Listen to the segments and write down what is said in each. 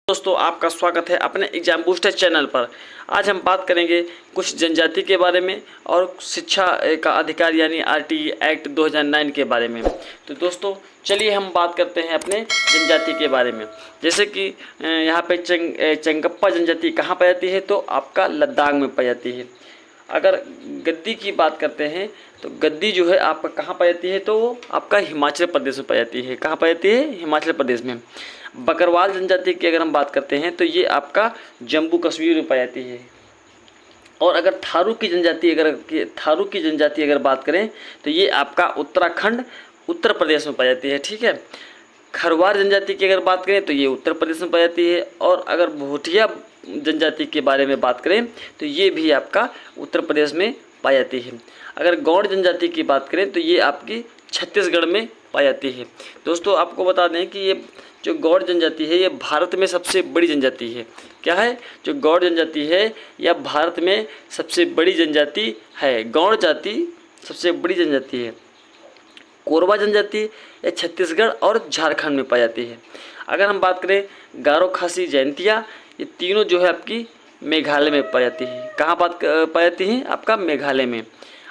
दोस्तों आपका स्वागत है अपने एग्जाम बूस्टर चैनल पर। आज हम बात करेंगे कुछ जनजाति के बारे में और शिक्षा का अधिकार यानी आरटीई एक्ट 2009 के बारे में। तो दोस्तों चलिए हम बात करते हैं अपने जनजाति के बारे में। जैसे कि यहाँ पे चंगप्पा जनजाति कहाँ पाई जाती है, तो आपका लद्दाख में पाई जाती है। अगर गद्दी की बात करते हैं तो गद्दी जो है आपका कहाँ पाई जाती है, तो वो आपका हिमाचल प्रदेश में पाई जाती है। कहाँ पाई जाती है? हिमाचल प्रदेश में। बकरवाल जनजाति की अगर हम बात करते हैं तो ये आपका जम्मू कश्मीर में पाई जाती है। और अगर थारू की जनजाति अगर बात करें तो ये आपका उत्तराखंड उत्तर प्रदेश में पाई जाती है। ठीक है। खरवार जनजाति की अगर बात करें तो ये उत्तर प्रदेश में पाई जाती है। और अगर भूटिया जनजाति के बारे में बात करें तो ये भी आपका उत्तर प्रदेश में पाई जाती है। अगर गौड़ जनजाति की बात करें तो ये आपकी छत्तीसगढ़ में पाई जाती है। दोस्तों आपको बता दें कि ये जो गौड़ जनजाति है ये भारत में सबसे बड़ी जनजाति है। क्या है? जो गौड़ जनजाति है यह भारत में सबसे बड़ी जनजाति है। गौड़ जाति सबसे बड़ी जनजाति है। कोरवा जनजाति ये छत्तीसगढ़ और झारखंड में पाई जाती है। अगर हम बात करें गारो खासी जयंतिया, ये तीनों जो है आपकी मेघालय में पाई जाती है। कहाँ पाई जाती हैं? आपका मेघालय में।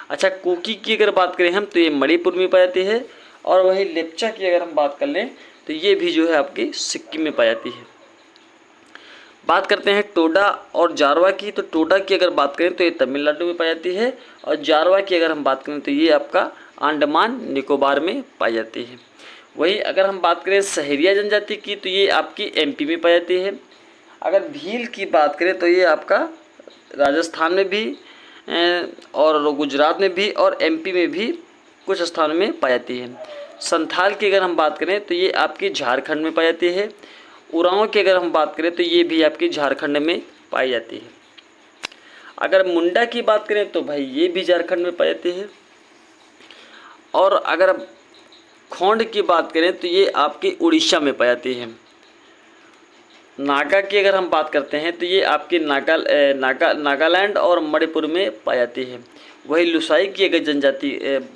अच्छा, कुकी की अगर बात करें हम तो ये मणिपुर में पाई जाती है। और वही लेप्चा की अगर हम बात कर लें तो ये भी जो है आपकी सिक्किम में पाई जाती है। बात करते हैं टोडा और जारवा की, तो टोडा की अगर बात करें तो ये तमिलनाडु में पाई जाती है। और जारवा की अगर हम बात करें तो ये आपका अंडमान निकोबार में पाई जाती है। वही अगर हम बात करें सहरिया जनजाति की तो ये आपकी एमपी में पाई जाती है। अगर भील की बात करें तो ये आपका राजस्थान में भी और गुजरात में भी और एमपी में भी कुछ स्थानों में पाई जाती है। संथाल की अगर हम बात करें तो ये आपकी झारखंड में पाई जाती है। उरांव की अगर हम बात करें तो ये भी आपकी झारखंड में पाई जाती है। अगर मुंडा की बात करें तो भाई ये भी झारखंड में पाई जाती है। और अगर खोंड की बात करें तो ये आपकी उड़ीसा में पाई जाती है। नागा की अगर हम बात करते हैं तो ये आपके नागालैंड और मणिपुर में पाई जाती है। वही लुसाई की अगर जनजाति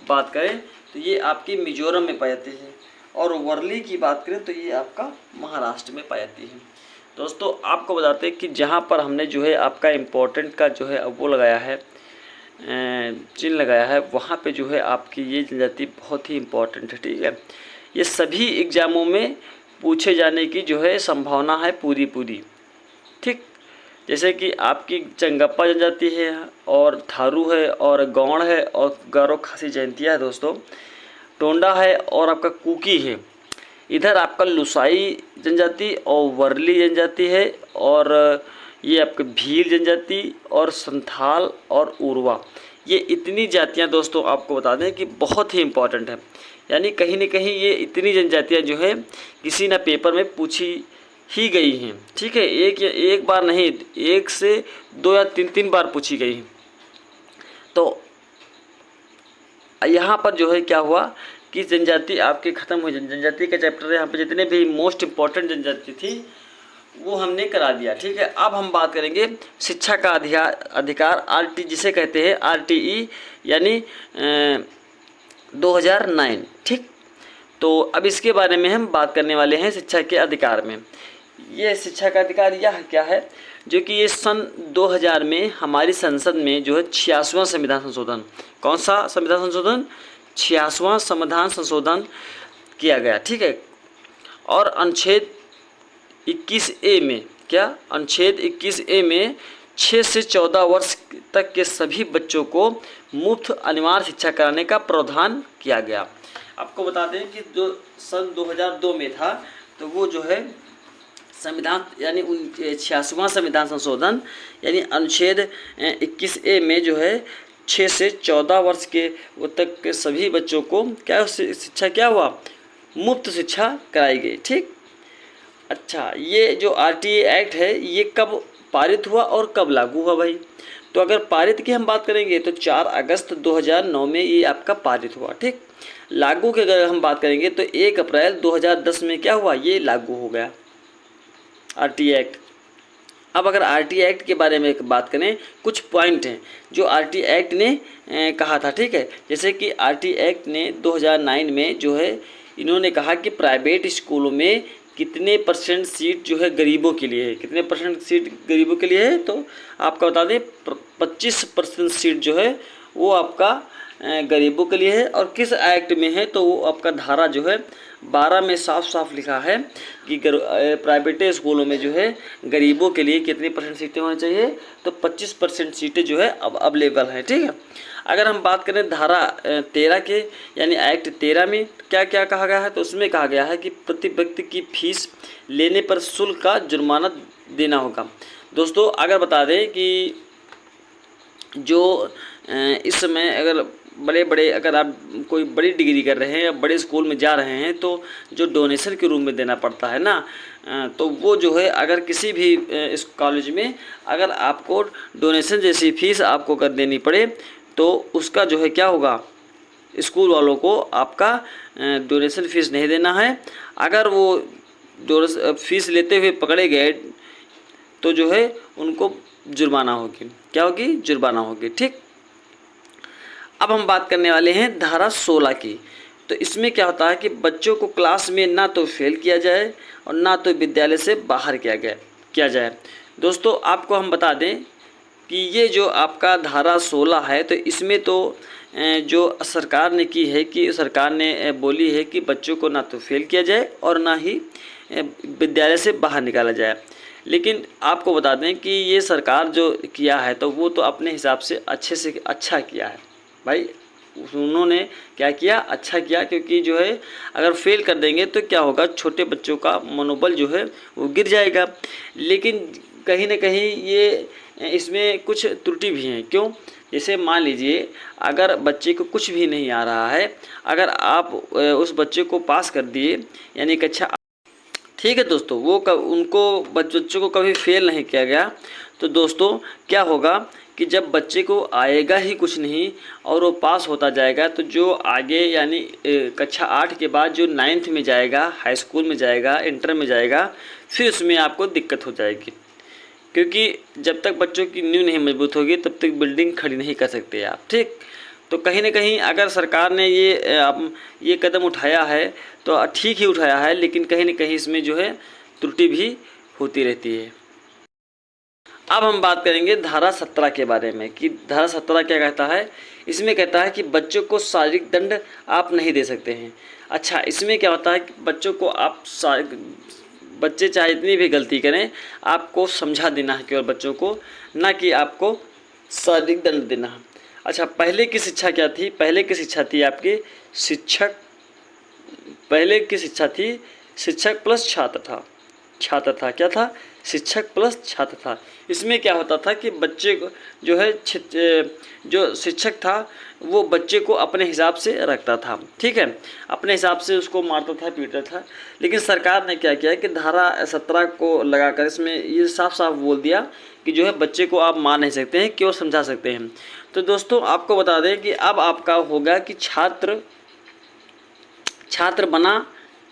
बात करें तो ये आपकी मिजोरम में पाई जाती है। और वर्ली की बात करें तो ये आपका महाराष्ट्र में पाई जाती है। दोस्तों आपको बताते हैं कि जहाँ पर हमने जो है आपका इम्पोर्टेंट का जो है वो लगाया है, चिन्ह लगाया है, वहाँ पे जो है आपकी ये जनजाति बहुत ही इम्पोर्टेंट है। ठीक है। ये सभी एग्ज़ामों में पूछे जाने की जो है संभावना है पूरी। ठीक। जैसे कि आपकी चंगप्पा जनजाति है और थारू है और गौड़ है और गारो खासी जयंतिया है दोस्तों, टोंडा है और आपका कुकी है। इधर आपका लुसाई जनजाति और वर्ली जनजाति है और ये आपके भील जनजाति और संथाल और उरवा, ये इतनी जातियां दोस्तों आपको बता दें कि बहुत ही इम्पोर्टेंट है। यानी कहीं न कहीं ये इतनी जनजातियां जो है किसी न पेपर में पूछी ही गई हैं। ठीक है। एक बार नहीं, एक से दो या तीन बार पूछी गई हैं। तो यहाँ पर जो है क्या हुआ कि जनजाति आपकी ख़त्म हुई। जनजाति का चैप्टर यहाँ पे जितने भी मोस्ट इम्पॉर्टेंट जनजाति थी वो हमने करा दिया। ठीक है। अब हम बात करेंगे शिक्षा का अधिकार आरटी जिसे कहते हैं आरटीई यानी 2009। ठीक। तो अब इसके बारे में हम बात करने वाले हैं शिक्षा के अधिकार में। ये शिक्षा का अधिकार यह क्या है, जो कि ये सन 2000 में हमारी संसद में जो है 86वां संविधान संशोधन, कौन सा संविधान संशोधन? 86वां संविधान संशोधन किया गया। ठीक है। और अनुच्छेद 21A में क्या? अनुच्छेद 21A में 6 से 14 वर्ष तक के सभी बच्चों को मुफ्त अनिवार्य शिक्षा कराने का प्रावधान किया गया। आपको बता दें कि जो सन 2002 में था तो वो जो है संविधान यानी 86वां संविधान संशोधन यानी अनुच्छेद 21A में जो है 6 से 14 वर्ष के तक के सभी बच्चों को क्या शिक्षा क्या हुआ? मुफ्त शिक्षा कराई गई। ठीक। अच्छा, ये जो आरटीई एक्ट है ये कब पारित हुआ और कब लागू हुआ भाई? तो अगर पारित की हम बात करेंगे तो 4 अगस्त 2009 में ये आपका पारित हुआ। ठीक। लागू की अगर हम बात करेंगे तो 1 अप्रैल 2010 में क्या हुआ? ये लागू हो गया आरटीई एक्ट। अब अगर आरटीई एक्ट के बारे में बात करें, कुछ पॉइंट हैं जो आरटीई एक्ट ने कहा था। ठीक है। जैसे कि आरटीई एक्ट ने 2009 में जो है इन्होंने कहा कि प्राइवेट स्कूलों में कितने परसेंट सीट जो है गरीबों के लिए है, कितने परसेंट सीट गरीबों के लिए है, तो आपका बता दें 25% सीट जो है वो आपका गरीबों के लिए है। और किस एक्ट में है, तो वो आपका धारा जो है 12 में साफ साफ लिखा है कि प्राइवेट स्कूलों में जो है गरीबों के लिए कितनी परसेंट सीटें होनी चाहिए, तो 25% सीटें जो है अब अवेलेबल हैं। ठीक है, अगर हम बात करें धारा 13 के यानी एक्ट 13 में क्या क्या कहा गया है, तो उसमें कहा गया है कि प्रति व्यक्ति की फीस लेने पर शुल्क का जुर्माना देना होगा। दोस्तों अगर बता दें कि जो इस समय अगर बड़े अगर आप कोई बड़ी डिग्री कर रहे हैं या बड़े स्कूल में जा रहे हैं, तो जो डोनेशन के रूप में देना पड़ता है ना, तो वो जो है अगर किसी भी इस कॉलेज में अगर आपको डोनेशन जैसी फीस आपको कर देनी पड़े, तो उसका जो है क्या होगा, स्कूल वालों को आपका डोनेशन फीस नहीं देना है। अगर वो फीस लेते हुए पकड़े गए तो जो है उनको जुर्माना होगी, क्या होगी, जुर्माना होगी। ठीक, अब हम बात करने वाले हैं धारा 16 की। तो इसमें क्या होता है कि बच्चों को क्लास में ना तो फेल किया जाए और ना तो विद्यालय से बाहर किया जाए। दोस्तों आपको हम बता दें कि ये जो आपका धारा 16 है, तो इसमें तो जो सरकार ने की है कि सरकार ने बोली है कि बच्चों को ना तो फेल किया जाए और ना ही विद्यालय से बाहर निकाला जाए। लेकिन आपको बता दें कि ये सरकार जो किया है, तो वो तो अपने हिसाब से अच्छे से अच्छा किया है भाई। उन्होंने क्या किया, अच्छा किया, क्योंकि जो है अगर फेल कर देंगे तो क्या होगा, छोटे बच्चों का मनोबल जो है वो गिर जाएगा। लेकिन कहीं ना कहीं ये इसमें कुछ त्रुटि भी हैं। क्यों, जैसे मान लीजिए अगर बच्चे को कुछ भी नहीं आ रहा है, अगर आप उस बच्चे को पास कर दिए यानी कक्षा, ठीक है दोस्तों, वो उनको बच्चों को कभी फेल नहीं किया गया, तो दोस्तों क्या होगा कि जब बच्चे को आएगा ही कुछ नहीं और वो पास होता जाएगा, तो जो आगे यानी कक्षा 8 के बाद जो 9th में जाएगा, हाई स्कूल में जाएगा, इंटर में जाएगा, फिर उसमें आपको दिक्कत हो जाएगी। क्योंकि जब तक बच्चों की नींव नहीं मजबूत होगी तब तक बिल्डिंग खड़ी नहीं कर सकते आप। ठीक, तो कहीं ना कहीं अगर सरकार ने ये कदम उठाया है तो ठीक ही उठाया है, लेकिन कहीं ना कहीं इसमें जो है त्रुटि भी होती रहती है। अब हम बात करेंगे धारा 17 के बारे में कि धारा 17 क्या कहता है। इसमें कहता है कि बच्चों को शारीरिक दंड आप नहीं दे सकते हैं। अच्छा, इसमें क्या होता है कि बच्चों को आप बच्चे चाहे इतनी भी गलती करें, आपको समझा देना है केवल बच्चों को, ना कि आपको शारीरिक दंड देना है। अच्छा, पहले की शिक्षा क्या थी, पहले की शिक्षा थी आपकी शिक्षक, पहले की शिक्षा थी शिक्षक प्लस छात्र था, क्या था, शिक्षक प्लस छात्र था। इसमें क्या होता था कि बच्चे को जो है जो शिक्षक था वो बच्चे को अपने हिसाब से रखता था। ठीक है, अपने हिसाब से उसको मारता था, पीटता था। लेकिन सरकार ने क्या किया कि धारा 17 को लगाकर इसमें ये साफ साफ बोल दिया कि जो है बच्चे को आप मार नहीं सकते हैं, केवल समझा सकते हैं। तो दोस्तों आपको बता दें कि अब आपका होगा कि छात्र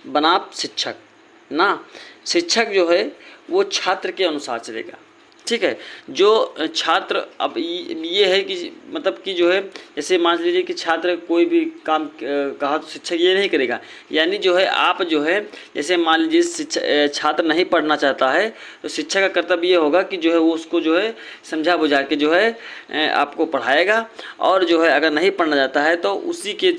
बना शिक्षक ना, शिक्षक जो है वो छात्र के अनुसार चलेगा। ठीक है, जो छात्र अब ये है कि मतलब कि जो है जैसे मान लीजिए कि छात्र कोई भी काम कहा तो शिक्षक ये नहीं करेगा, यानी जो है आप जो है जैसे मान लीजिए छात्र नहीं पढ़ना चाहता है तो शिक्षक का कर्तव्य ये होगा कि जो है वो उसको जो है समझा बुझा के जो है आपको पढ़ाएगा, और जो है अगर नहीं पढ़ना चाहता है तो उसी के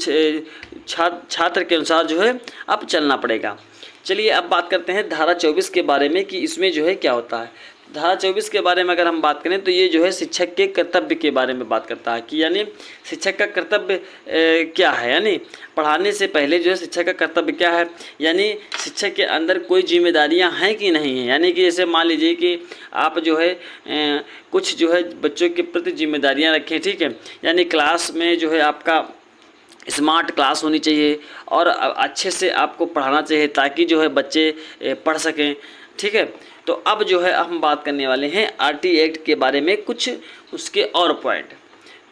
छात्र के अनुसार जो है अब चलना पड़ेगा। चलिए अब बात करते हैं धारा 24 के बारे में कि इसमें जो है क्या होता है। धारा 24 के बारे में अगर हम बात करें तो ये जो है शिक्षक के कर्तव्य के बारे में बात करता है कि यानी शिक्षक का कर्तव्य क्या है, यानी पढ़ाने से पहले जो है शिक्षक का कर्तव्य क्या है, यानी शिक्षक के अंदर कोई जिम्मेदारियां हैं कि नहीं हैं। यानी कि जैसे मान लीजिए कि आप जो है कुछ जो है बच्चों के प्रति जिम्मेदारियाँ रखें। ठीक है, यानी क्लास में जो है आपका स्मार्ट क्लास होनी चाहिए और अच्छे से आपको पढ़ाना चाहिए ताकि जो है बच्चे पढ़ सकें। ठीक है, तो अब जो है हम बात करने वाले हैं आरटी एक्ट के बारे में, कुछ उसके और पॉइंट।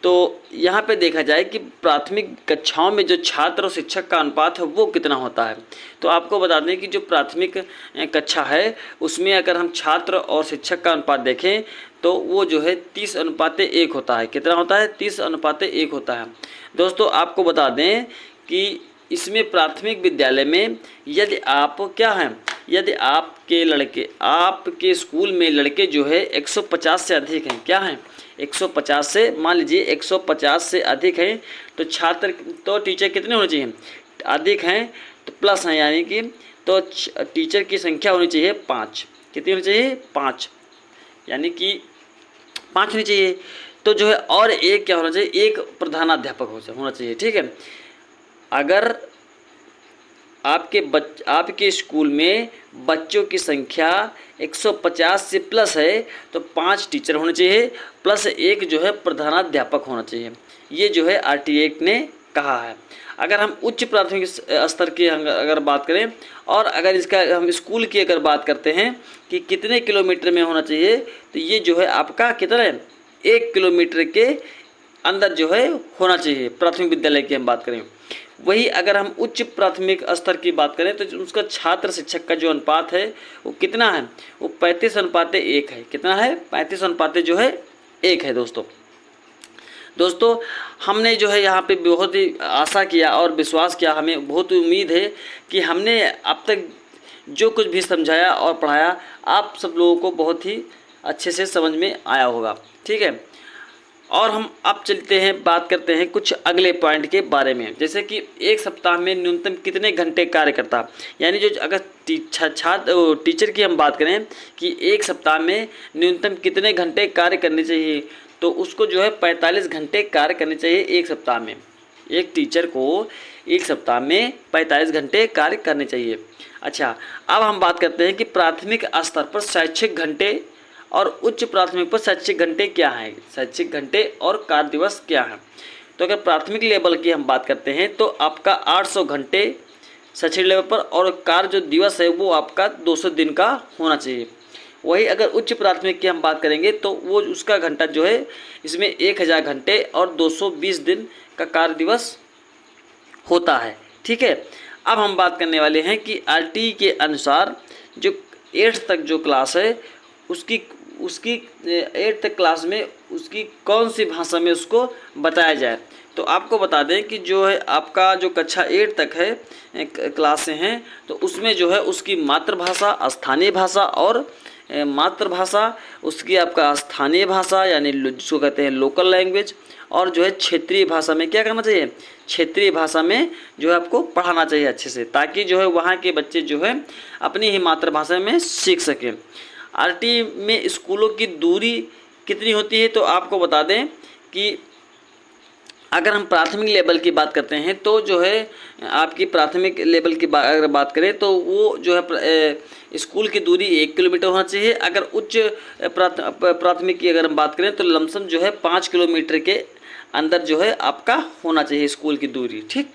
तो यहाँ पे देखा जाए कि प्राथमिक कक्षाओं में जो छात्र और शिक्षक का अनुपात है वो कितना होता है। तो आपको बता दें कि जो प्राथमिक कक्षा है उसमें अगर हम छात्र और शिक्षक का अनुपात देखें तो वो जो है 30:1 होता है। कितना होता है? 30:1 होता है। दोस्तों आपको बता दें कि इसमें प्राथमिक विद्यालय में यदि आप क्या हैं यदि आपके स्कूल में लड़के जो है 150 से अधिक हैं, क्या हैं 150 से, मान लीजिए 150 से अधिक हैं, तो टीचर कितने होने चाहिए, अधिक हैं तो प्लस हैं, यानी कि तो टीचर की संख्या होनी चाहिए 5। कितनी होनी चाहिए, 5, यानी कि 5 होनी चाहिए। तो जो है और एक क्या होना चाहिए, एक प्रधानाध्यापक होना चाहिए। ठीक है, अगर आपके स्कूल में बच्चों की संख्या 150 से प्लस है तो 5 टीचर होने चाहिए प्लस एक जो है प्रधानाध्यापक होना चाहिए। ये जो है आरटीई एक्ट ने कहा है। अगर हम उच्च प्राथमिक स्तर की अगर बात करें और अगर इसका हम स्कूल की अगर बात करते हैं कि कितने किलोमीटर में होना चाहिए, तो ये जो है आपका कितना है, 1 किलोमीटर के अंदर जो है होना चाहिए, प्राथमिक विद्यालय की हम बात करें। वही अगर हम उच्च प्राथमिक स्तर की बात करें तो उसका छात्र शिक्षक का जो अनुपात है वो कितना है, वो 35:1 है। कितना है, 35:1 है। दोस्तों हमने जो है यहाँ पे बहुत ही आशा किया और विश्वास किया, हमें बहुत उम्मीद है कि हमने अब तक जो कुछ भी समझाया और पढ़ाया आप सब लोगों को बहुत ही अच्छे से समझ में आया होगा। ठीक है, और हम अब चलते हैं, बात करते हैं कुछ अगले पॉइंट के बारे में, जैसे कि एक सप्ताह में न्यूनतम कितने घंटे कार्य करता, यानी जो अगर टीचर की हम बात करें कि एक सप्ताह में न्यूनतम कितने घंटे कार्य करने चाहिए, तो उसको जो है 45 घंटे कार्य करने चाहिए एक सप्ताह में। एक टीचर को एक सप्ताह में 45 घंटे कार्य करने चाहिए। अच्छा, अब हम बात करते हैं कि प्राथमिक स्तर पर शैक्षिक घंटे और उच्च प्राथमिक पर शैक्षिक घंटे क्या हैं, शैक्षिक घंटे और कार्य दिवस क्या हैं। तो अगर प्राथमिक लेवल की हम बात करते हैं तो आपका 800 घंटे शैक्षिक लेवल पर और कार्य जो दिवस है वो आपका 200 दिन का होना चाहिए। वही अगर उच्च प्राथमिक की हम बात करेंगे तो वो उसका घंटा जो है इसमें 1000 घंटे और 220 दिन का कार्य दिवस होता है। ठीक है, अब हम बात करने वाले हैं कि आरटीई के अनुसार जो 8th तक जो क्लास है उसकी 8th क्लास में उसकी कौन सी भाषा में उसको बताया जाए। तो आपको बता दें कि जो है आपका जो कक्षा 8 तक है क्लासें हैं तो उसमें जो है उसकी मातृभाषा, स्थानीय भाषा और मातृभाषा, उसकी आपका स्थानीय भाषा यानी जिसको कहते हैं लोकल लैंग्वेज, और जो है क्षेत्रीय भाषा में क्या करना चाहिए, क्षेत्रीय भाषा में जो है आपको पढ़ाना चाहिए अच्छे से, ताकि जो है वहाँ के बच्चे जो है अपनी ही मातृभाषा में सीख सकें। आरटीई में स्कूलों की दूरी कितनी होती है, तो आपको बता दें कि अगर हम प्राथमिक लेवल की बात करते हैं तो जो है आपकी प्राथमिक लेवल की अगर बात करें तो वो जो है स्कूल की दूरी 1 किलोमीटर होना चाहिए। अगर उच्च प्राथमिक की अगर हम बात करें तो लमसम जो है 5 किलोमीटर के अंदर जो है आपका होना चाहिए स्कूल की दूरी। ठीक,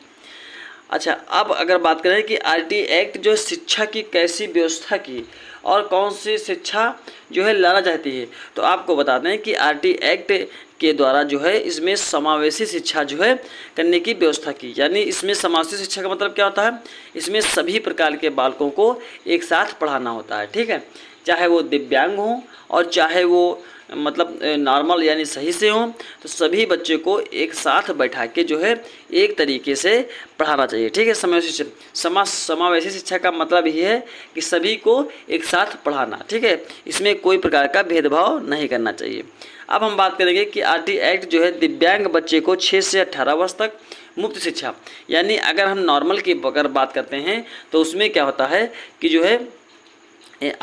अच्छा, अब अगर बात करें कि आरटीई एक्ट जो है शिक्षा की कैसी व्यवस्था की और कौन सी शिक्षा जो है लाना चाहती है, तो आपको बता दें कि आरटीई एक्ट के द्वारा जो है इसमें समावेशी शिक्षा जो है करने की व्यवस्था की। यानी इसमें समावेशी शिक्षा का मतलब क्या होता है, इसमें सभी प्रकार के बालकों को एक साथ पढ़ाना होता है। ठीक है, चाहे वो दिव्यांग हों और चाहे वो मतलब नॉर्मल यानी सही से हों, तो सभी बच्चे को एक साथ बैठा के जो है एक तरीके से पढ़ाना चाहिए। ठीक है, समावेशी शिक्षा का मतलब ये है कि सभी को एक साथ पढ़ाना। ठीक है, इसमें कोई प्रकार का भेदभाव नहीं करना चाहिए। अब हम बात करेंगे कि आरटीई एक्ट जो है दिव्यांग बच्चे को 6 से 18 वर्ष तक मुफ्त शिक्षा, यानी अगर हम नॉर्मल की अगर बात करते हैं तो उसमें क्या होता है कि जो है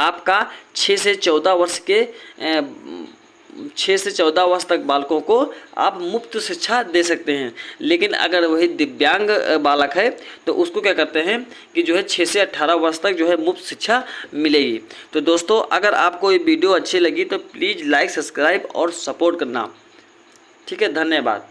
आपका 6 से 14 वर्ष तक बालकों को आप मुफ्त शिक्षा दे सकते हैं। लेकिन अगर वही दिव्यांग बालक है तो उसको क्या करते हैं कि जो है 6 से 18 वर्ष तक जो है मुफ्त शिक्षा मिलेगी। तो दोस्तों अगर आपको ये वीडियो अच्छी लगी तो प्लीज़ लाइक, सब्सक्राइब और सपोर्ट करना। ठीक है, धन्यवाद।